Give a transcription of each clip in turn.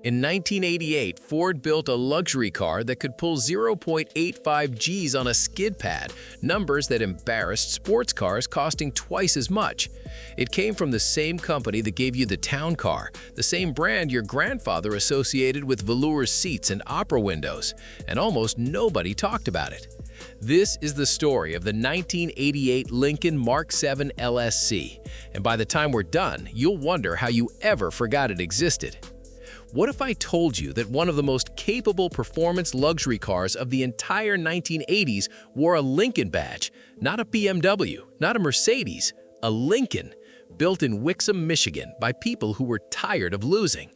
In 1988, Ford built a luxury car that could pull 0.85 Gs on a skid pad, numbers that embarrassed sports cars costing twice as much. It came from the same company that gave you the town car, the same brand your grandfather associated with velour seats and opera windows, and almost nobody talked about it. This is the story of the 1988 Lincoln Mark 7 LSC, and by the time we're done, you'll wonder how you ever forgot it existed. What if I told you that one of the most capable performance luxury cars of the entire 1980s wore a Lincoln badge, not a BMW, not a Mercedes, a Lincoln, built in Wixom, Michigan by people who were tired of losing?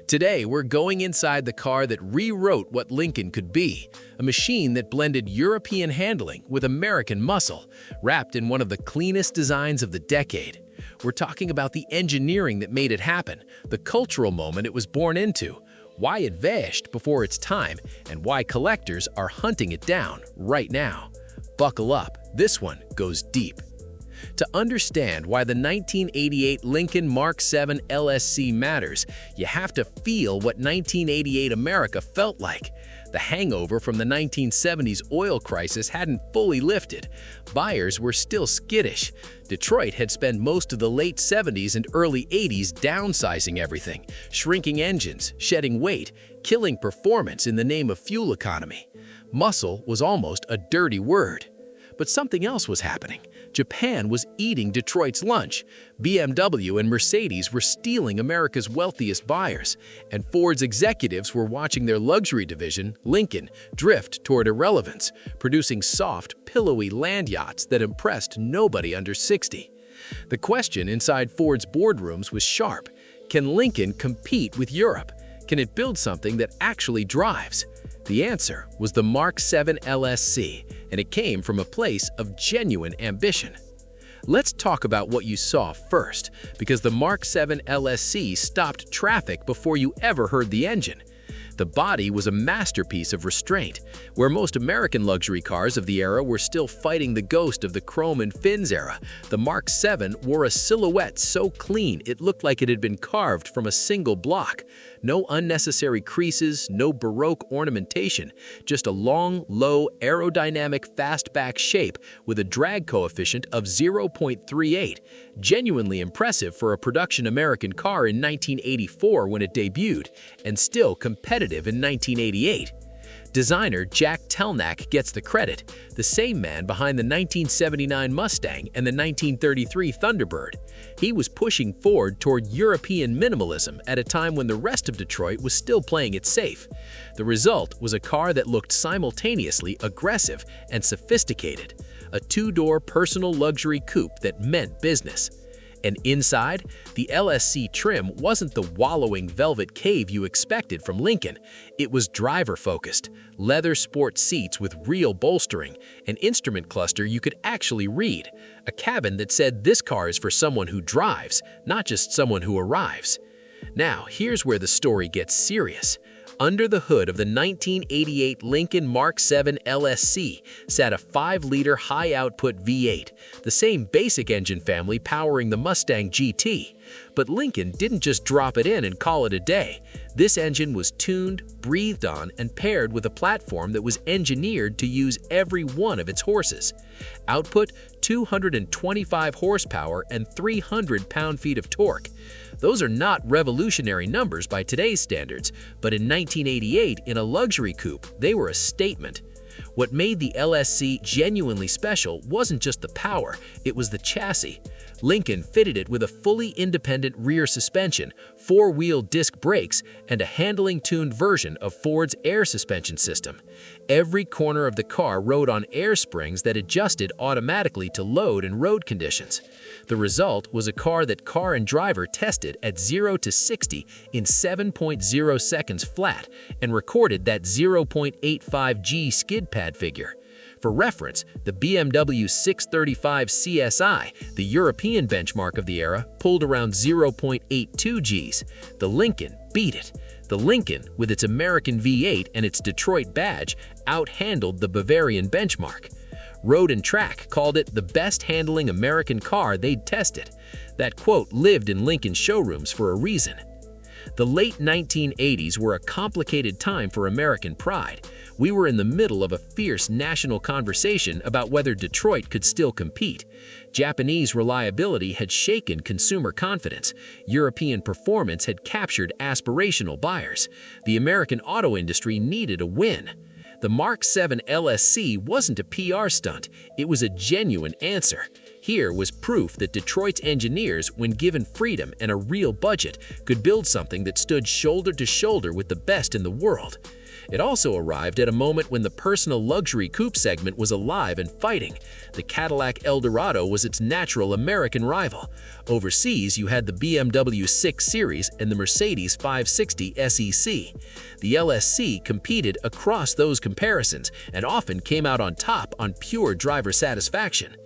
Today, we're going inside the car that rewrote what Lincoln could be, a machine that blended European handling with American muscle, wrapped in one of the cleanest designs of the decade. We're talking about the engineering that made it happen, the cultural moment it was born into, why it vanished before its time, and why collectors are hunting it down right now. Buckle up, this one goes deep. To understand why the 1988 Lincoln Mark 7 LSC matters, you have to feel what 1988 America felt like. The hangover from the 1970s oil crisis hadn't fully lifted. Buyers were still skittish. Detroit had spent most of the late 70s and early 80s downsizing everything, shrinking engines, shedding weight, killing performance in the name of fuel economy. Muscle was almost a dirty word. But something else was happening. Japan was eating Detroit's lunch. BMW and Mercedes were stealing America's wealthiest buyers. And Ford's executives were watching their luxury division, Lincoln, drift toward irrelevance, producing soft, pillowy land yachts that impressed nobody under 60. The question inside Ford's boardrooms was sharp. Can Lincoln compete with Europe? Can it build something that actually drives? The answer was the Mark 7 LSC, and it came from a place of genuine ambition. Let's talk about what you saw first, because the Mark 7 LSC stopped traffic before you ever heard the engine. The body was a masterpiece of restraint. Where most American luxury cars of the era were still fighting the ghost of the chrome and fins era, the Mark 7 wore a silhouette so clean it looked like it had been carved from a single block. No unnecessary creases, no Baroque ornamentation, just a long, low, aerodynamic fastback shape with a drag coefficient of 0.38, genuinely impressive for a production American car in 1984 when it debuted, and still competitive in 1988. Designer Jack Telnack gets the credit, the same man behind the 1979 Mustang and the 1933 Thunderbird. He was pushing Ford toward European minimalism at a time when the rest of Detroit was still playing it safe. The result was a car that looked simultaneously aggressive and sophisticated, a two-door personal luxury coupe that meant business. And inside, the LSC trim wasn't the wallowing velvet cave you expected from Lincoln. It was driver-focused, leather sport seats with real bolstering, an instrument cluster you could actually read, a cabin that said this car is for someone who drives, not just someone who arrives. Now, here's where the story gets serious. Under the hood of the 1988 Lincoln Mark 7 LSC sat a 5-liter high-output V8, the same basic engine family powering the Mustang GT. But Lincoln didn't just drop it in and call it a day. This engine was tuned, breathed on, and paired with a platform that was engineered to use every one of its horses. Output: 225 horsepower and 300 pound-feet of torque. Those are not revolutionary numbers by today's standards, but in 1988, in a luxury coupe, they were a statement. What made the LSC genuinely special wasn't just the power, it was the chassis. Lincoln fitted it with a fully independent rear suspension, 4-wheel disc brakes, and a handling-tuned version of Ford's air suspension system. Every corner of the car rode on air springs that adjusted automatically to load and road conditions. The result was a car that car and driver tested at 0 to 60 in 7.0 seconds flat and recorded that 0.85 G skid pad figure. For reference, the BMW 635 CSI, the European benchmark of the era, pulled around 0.82 Gs. The Lincoln beat it. The Lincoln, with its American V8 and its Detroit badge, outhandled the Bavarian benchmark. Road and Track called it the best handling American car they'd tested. That quote lived in Lincoln showrooms for a reason. The late 1980s were a complicated time for American pride. We were in the middle of a fierce national conversation about whether Detroit could still compete. Japanese reliability had shaken consumer confidence. European performance had captured aspirational buyers. The American auto industry needed a win. The Mark 7 LSC wasn't a PR stunt, it was a genuine answer. Here was proof that Detroit's engineers, when given freedom and a real budget, could build something that stood shoulder to shoulder with the best in the world. It also arrived at a moment when the personal luxury coupe segment was alive and fighting. The Cadillac Eldorado was its natural American rival. Overseas, you had the BMW 6 Series and the Mercedes 560 SEC. The LSC competed across those comparisons and often came out on top on pure driver satisfaction.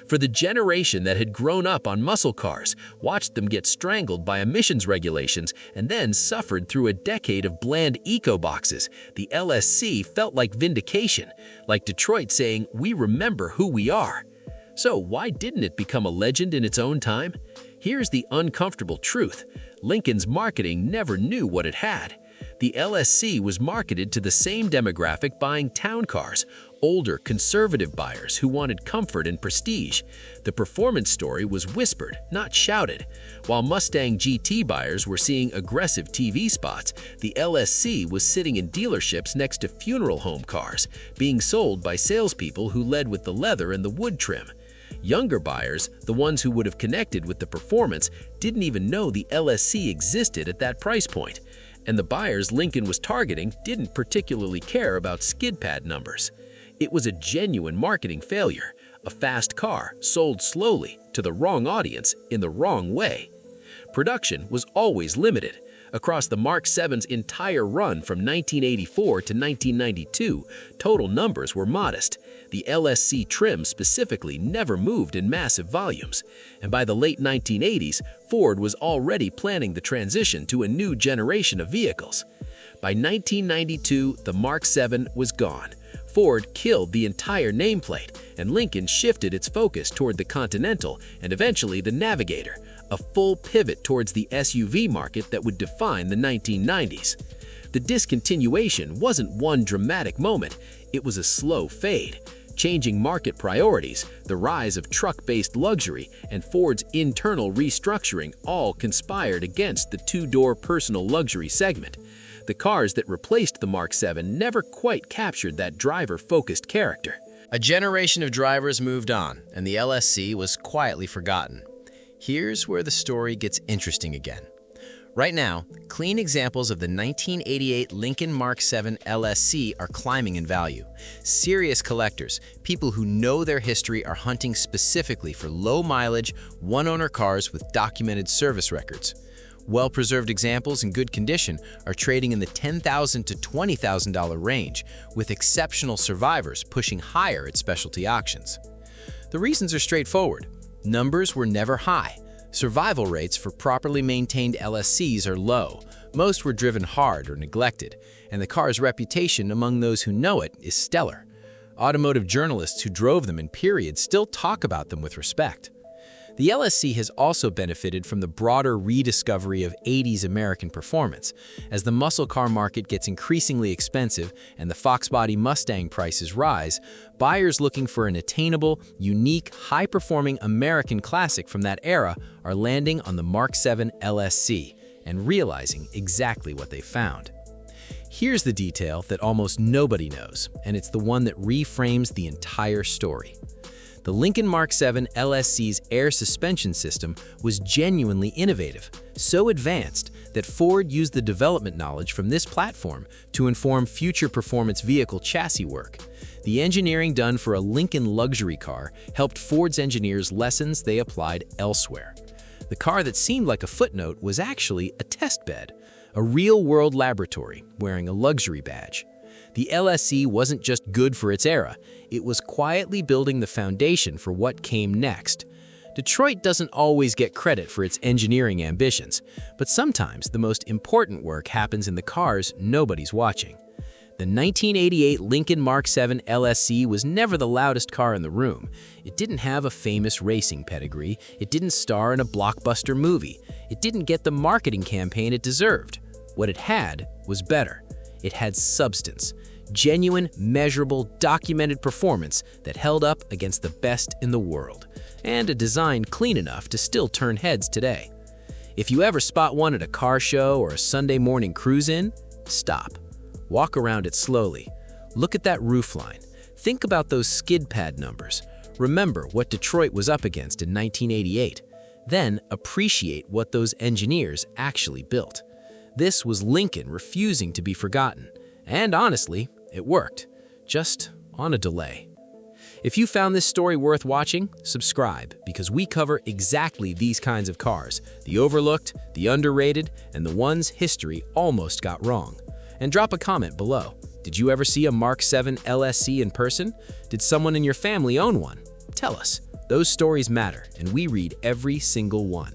For the generation that had grown up on muscle cars, watched them get strangled by emissions regulations, and then suffered through a decade of bland eco-boxes, the LSC felt like vindication, like Detroit saying, "We remember who we are." So why didn't it become a legend in its own time? Here's the uncomfortable truth. Lincoln's marketing never knew what it had. The LSC was marketed to the same demographic buying town cars, older, conservative buyers who wanted comfort and prestige. The performance story was whispered, not shouted. While Mustang GT buyers were seeing aggressive TV spots, the LSC was sitting in dealerships next to funeral home cars, being sold by salespeople who led with the leather and the wood trim. Younger buyers, the ones who would have connected with the performance, didn't even know the LSC existed at that price point. And the buyers Lincoln was targeting didn't particularly care about skid pad numbers. It was a genuine marketing failure, a fast car sold slowly to the wrong audience in the wrong way. Production was always limited. Across the Mark 7's entire run from 1984 to 1992, total numbers were modest. The LSC trim specifically never moved in massive volumes. And by the late 1980s, Ford was already planning the transition to a new generation of vehicles. By 1992, the Mark 7 was gone. Ford killed the entire nameplate, and Lincoln shifted its focus toward the Continental and eventually the Navigator, a full pivot towards the SUV market that would define the 1990s. The discontinuation wasn't one dramatic moment, it was a slow fade. Changing market priorities, the rise of truck-based luxury, and Ford's internal restructuring all conspired against the two-door personal luxury segment. The cars that replaced the Mark 7 never quite captured that driver-focused character. A generation of drivers moved on, and the LSC was quietly forgotten. Here's where the story gets interesting again. Right now, clean examples of the 1988 Lincoln Mark 7 LSC are climbing in value. Serious collectors, people who know their history, are hunting specifically for low-mileage, one-owner cars with documented service records. Well-preserved examples in good condition are trading in the $10,000 to $20,000 range, with exceptional survivors pushing higher at specialty auctions. The reasons are straightforward. Numbers were never high. Survival rates for properly maintained LSCs are low. Most were driven hard or neglected, and the car's reputation among those who know it is stellar. Automotive journalists who drove them in periods still talk about them with respect. The LSC has also benefited from the broader rediscovery of 80s American performance. As the muscle car market gets increasingly expensive and the Fox body Mustang prices rise, buyers looking for an attainable, unique, high-performing American classic from that era are landing on the Mark 7 LSC and realizing exactly what they found. Here's the detail that almost nobody knows, and it's the one that reframes the entire story. The Lincoln Mark 7 LSC's air suspension system was genuinely innovative, so advanced that Ford used the development knowledge from this platform to inform future performance vehicle chassis work. The engineering done for a Lincoln luxury car helped Ford's engineers lessons they applied elsewhere. The car that seemed like a footnote was actually a test bed, a real-world laboratory wearing a luxury badge. The LSC wasn't just good for its era, it was quietly building the foundation for what came next. Detroit doesn't always get credit for its engineering ambitions, but sometimes the most important work happens in the cars nobody's watching. The 1988 Lincoln Mark 7 LSC was never the loudest car in the room. It didn't have a famous racing pedigree. It didn't star in a blockbuster movie. It didn't get the marketing campaign it deserved. What it had was better. It had substance, genuine, measurable, documented performance that held up against the best in the world, and a design clean enough to still turn heads today. If you ever spot one at a car show or a Sunday morning cruise-in, stop. Walk around it slowly. Look at that roofline. Think about those skid pad numbers. Remember what Detroit was up against in 1988. Then appreciate what those engineers actually built. This was Lincoln refusing to be forgotten. And honestly, it worked. Just on a delay. If you found this story worth watching, subscribe, because we cover exactly these kinds of cars, the overlooked, the underrated, and the ones history almost got wrong. And drop a comment below. Did you ever see a Mark 7 LSC in person? Did someone in your family own one? Tell us. Those stories matter, and we read every single one.